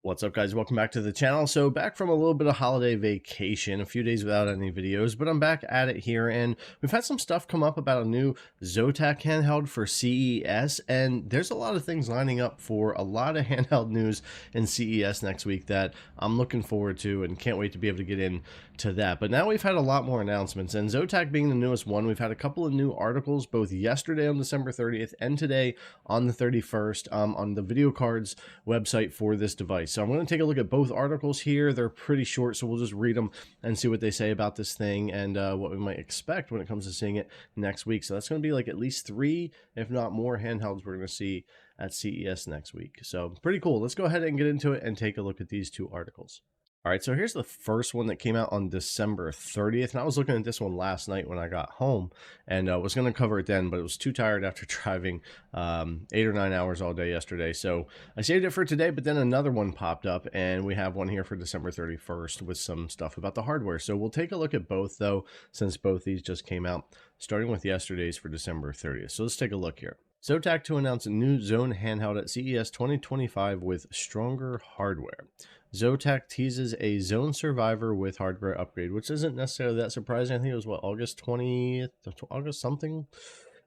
What's up, guys? Welcome back to the channel. So back from a little bit of holiday vacation, a few days without any videos, but I'm back at it here, and we've had some stuff come up about a new Zotac handheld for CES, and there's a lot of things lining up for a lot of handheld news in CES next week that I'm looking forward to and can't wait to be able to get into that. But now we've had a lot more announcements, and Zotac being the newest one, we've had a couple of new articles both yesterday on December 30th and today on the 31st on the video cards website for this device. So I'm going to take a look at both articles here. They're pretty short, so we'll just read them and see what they say about this thing and what we might expect when it comes to seeing it next week. So that's going to be like at least 3, if not more, handhelds we're going to see at CES next week. So pretty cool. Let's go ahead and get into it and take a look at these two articles. All right, so here's the first one that came out on December 30th, and I was looking at this one last night when I got home, and was going to cover it then, but I was too tired after driving 8 or 9 hours all day yesterday, so I saved it for today, but then another one popped up, and we have one here for December 31st with some stuff about the hardware. So we'll take a look at both, though, since both these just came out, starting with yesterday's for December 30th. So let's take a look here. Zotac to announce a new Zone handheld at CES 2025 with stronger hardware. Zotac teases a Zone Survivor with hardware upgrade, which isn't necessarily that surprising. I think it was, what, August 20th, August something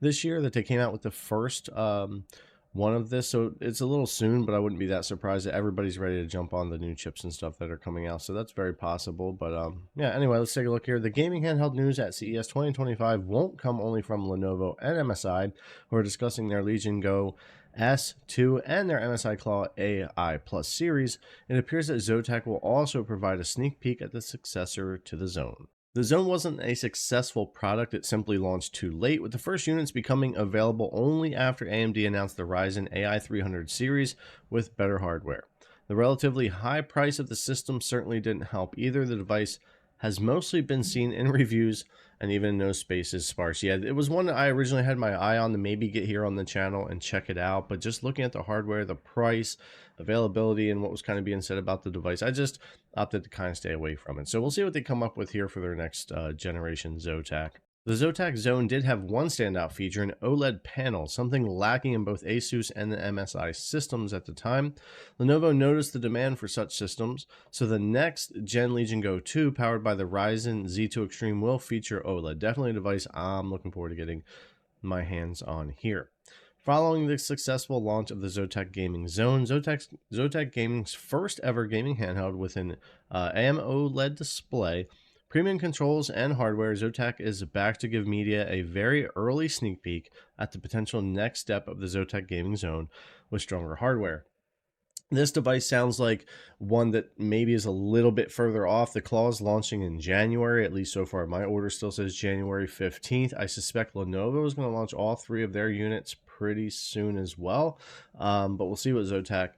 this year that they came out with the first one of this. So it's a little soon, but I wouldn't be that surprised that everybody's ready to jump on the new chips and stuff that are coming out. So that's very possible. But yeah, anyway, let's take a look here. The gaming handheld news at CES 2025 won't come only from Lenovo and MSI, who are discussing their Legion Go S2 and their MSI Claw AI Plus series. It appears that Zotac will also provide a sneak peek at the successor to the Zone. The Zone wasn't a successful product, it simply launched too late, with the first units becoming available only after AMD announced the Ryzen AI 300 series with better hardware. The relatively high price of the system certainly didn't help either. The device has mostly been seen in reviews and even no space is sparse. Yeah, it was one that I originally had my eye on to maybe get here on the channel and check it out, but just looking at the hardware, the price, availability, and what was kind of being said about the device, I just opted to kind of stay away from it. So we'll see what they come up with here for their next generation Zotac. The Zotac Zone did have one standout feature, an OLED panel, something lacking in both ASUS and the MSI systems at the time. Lenovo noticed the demand for such systems, so the next Gen Legion Go 2, powered by the Ryzen Z2 Extreme, will feature OLED. Definitely a device I'm looking forward to getting my hands on here. Following the successful launch of the Zotac Gaming Zone, Zotac Gaming's first ever gaming handheld with an AMOLED display, premium controls and hardware, Zotac is back to give media a very early sneak peek at the potential next step of the Zotac Gaming Zone with stronger hardware. This device sounds like one that maybe is a little bit further off. The Claw is launching in January, at least so far. My order still says January 15th. I suspect Lenovo is going to launch all 3 of their units pretty soon as well. But we'll see what Zotac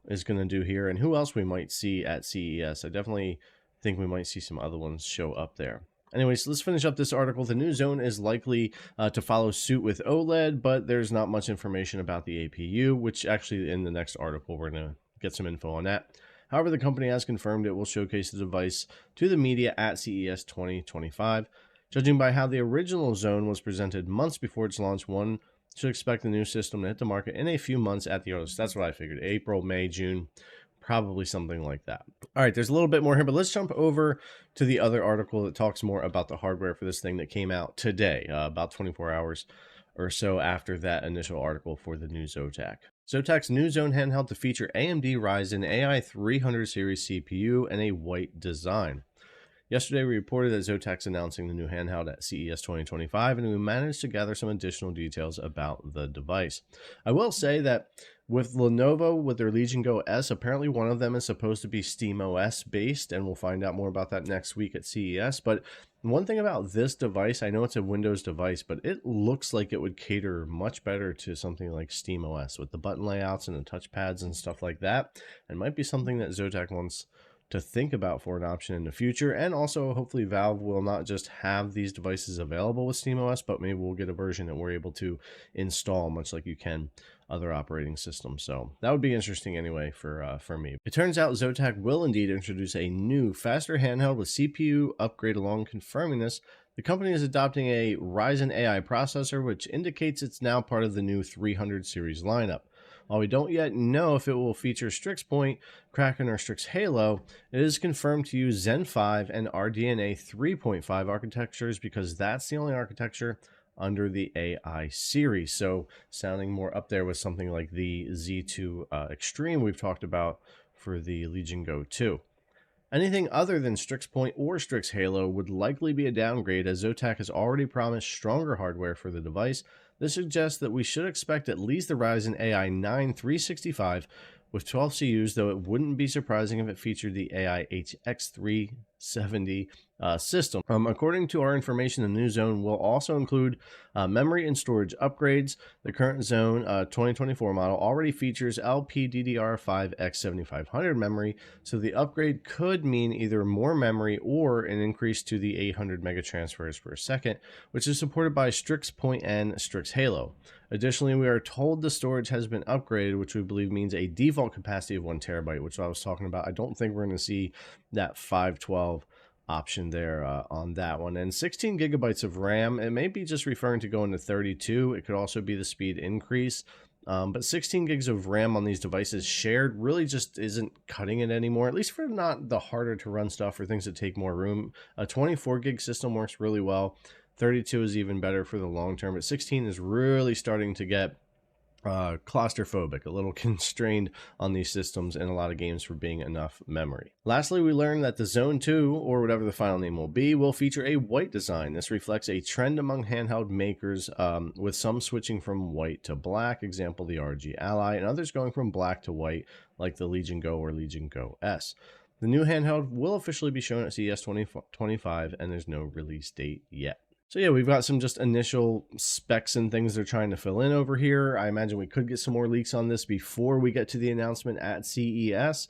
is going to do here and who else we might see at CES. I definitely think we might see some other ones show up there. Anyways, let's finish up this article. The new Zone is likely to follow suit with OLED, but there's not much information about the APU, which actually in the next article we're going to get some info on that. However, the company has confirmed it will showcase the device to the media at CES 2025. Judging by how the original Zone was presented months before its launch, one should expect the new system to hit the market in a few months at the earliest. That's what I figured. April, May, June. Probably something like that. All right, there's a little bit more here, but let's jump over to the other article that talks more about the hardware for this thing that came out today, about 24 hours or so after that initial article for the new Zotac. Zotac's new Zone handheld to feature AMD Ryzen AI 300 series CPU and a white design. Yesterday, we reported that Zotac's announcing the new handheld at CES 2025, and we managed to gather some additional details about the device. I will say that with Lenovo, with their Legion Go S, apparently one of them is supposed to be SteamOS based, and we'll find out more about that next week at CES. But one thing about this device, I know it's a Windows device, but it looks like it would cater much better to something like SteamOS with the button layouts and the touchpads and stuff like that. It might be something that Zotac wants to think about for an option in the future. And also hopefully Valve will not just have these devices available with SteamOS, but maybe we'll get a version that we're able to install, much like you can other operating systems. So that would be interesting anyway for me. It turns out Zotac will indeed introduce a new, faster handheld with CPU upgrade. Along confirming this, the company is adopting a Ryzen AI processor, which indicates it's now part of the new 300 series lineup. While we don't yet know if it will feature Strix Point, Kraken, or Strix Halo, it is confirmed to use Zen 5 and RDNA 3.5 architectures because that's the only architecture under the AI series. So sounding more up there with something like the Z2 Extreme we've talked about for the Legion Go 2. Anything other than Strix Point or Strix Halo would likely be a downgrade, as Zotac has already promised stronger hardware for the device. This suggests that we should expect at least the Ryzen AI 9 365 with 12 CUs, though it wouldn't be surprising if it featured the AI HX 370 system. According to our information, the new Zone will also include memory and storage upgrades. The current Zone 2024 model already features LPDDR5X 7500 memory, so the upgrade could mean either more memory or an increase to the 800 mega transfers per second, which is supported by Strix Point and Strix Halo. Additionally, we are told the storage has been upgraded, which we believe means a default capacity of 1 terabyte, which I was talking about. I don't think we're going to see that 512 option there on that one. And 16 gigabytes of RAM, it may be just referring to going to 32. It could also be the speed increase. But 16 gigs of RAM on these devices shared really just isn't cutting it anymore, at least for not the harder to run stuff or things that take more room. A 24 gig system works really well. 32 is even better for the long term, but 16 is really starting to get claustrophobic, a little constrained on these systems in a lot of games for being enough memory. Lastly, we learned that the Zone 2, or whatever the final name will be, will feature a white design. This reflects a trend among handheld makers, with some switching from white to black, example the RG Ally, and others going from black to white, like the Legion Go or Legion Go S. The new handheld will officially be shown at CES 2025, and there's no release date yet. So yeah, we've got some just initial specs and things they're trying to fill in over here. I imagine we could get some more leaks on this before we get to the announcement at CES.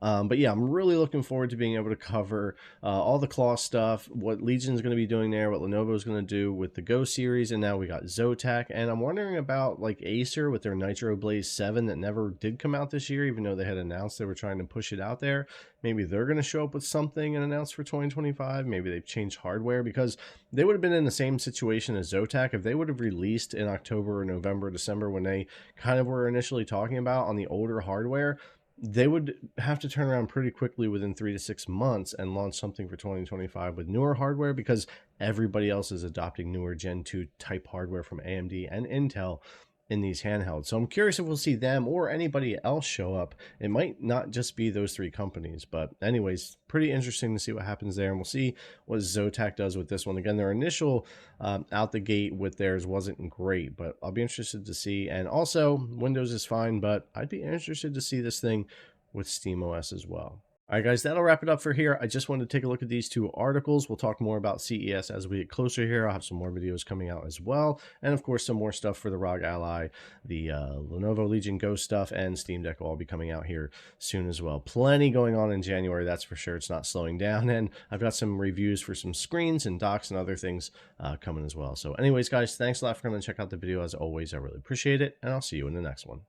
But yeah, I'm really looking forward to being able to cover all the Claw stuff, what Legion's going to be doing there, what Lenovo's going to do with the Go series, and now we got Zotac. And I'm wondering about like Acer with their Nitro Blaze 7 that never did come out this year, even though they had announced they were trying to push it out there. Maybe they're going to show up with something and announce for 2025. Maybe they've changed hardware, because they would have been in the same situation as Zotac if they would have released in October or November, December, when they kind of were initially talking about on the older hardware. They would have to turn around pretty quickly within 3 to 6 months and launch something for 2025 with newer hardware, because everybody else is adopting newer Gen 2 type hardware from AMD and Intel in these handhelds. So I'm curious if we'll see them or anybody else show up. It might not just be those 3 companies, but anyways, pretty interesting to see what happens there. And we'll see what Zotac does with this one. Again, their initial out the gate with theirs wasn't great, but I'll be interested to see. And also Windows is fine, but I'd be interested to see this thing with SteamOS as well. All right, guys, that'll wrap it up for here. I just wanted to take a look at these 2 articles. We'll talk more about CES as we get closer here. I'll have some more videos coming out as well. And of course, some more stuff for the ROG Ally, the Lenovo Legion Go stuff, and Steam Deck will all be coming out here soon as well. Plenty going on in January, that's for sure. It's not slowing down. And I've got some reviews for some screens and docks and other things coming as well. So anyways, guys, thanks a lot for coming to check out the video. As always, I really appreciate it. And I'll see you in the next one.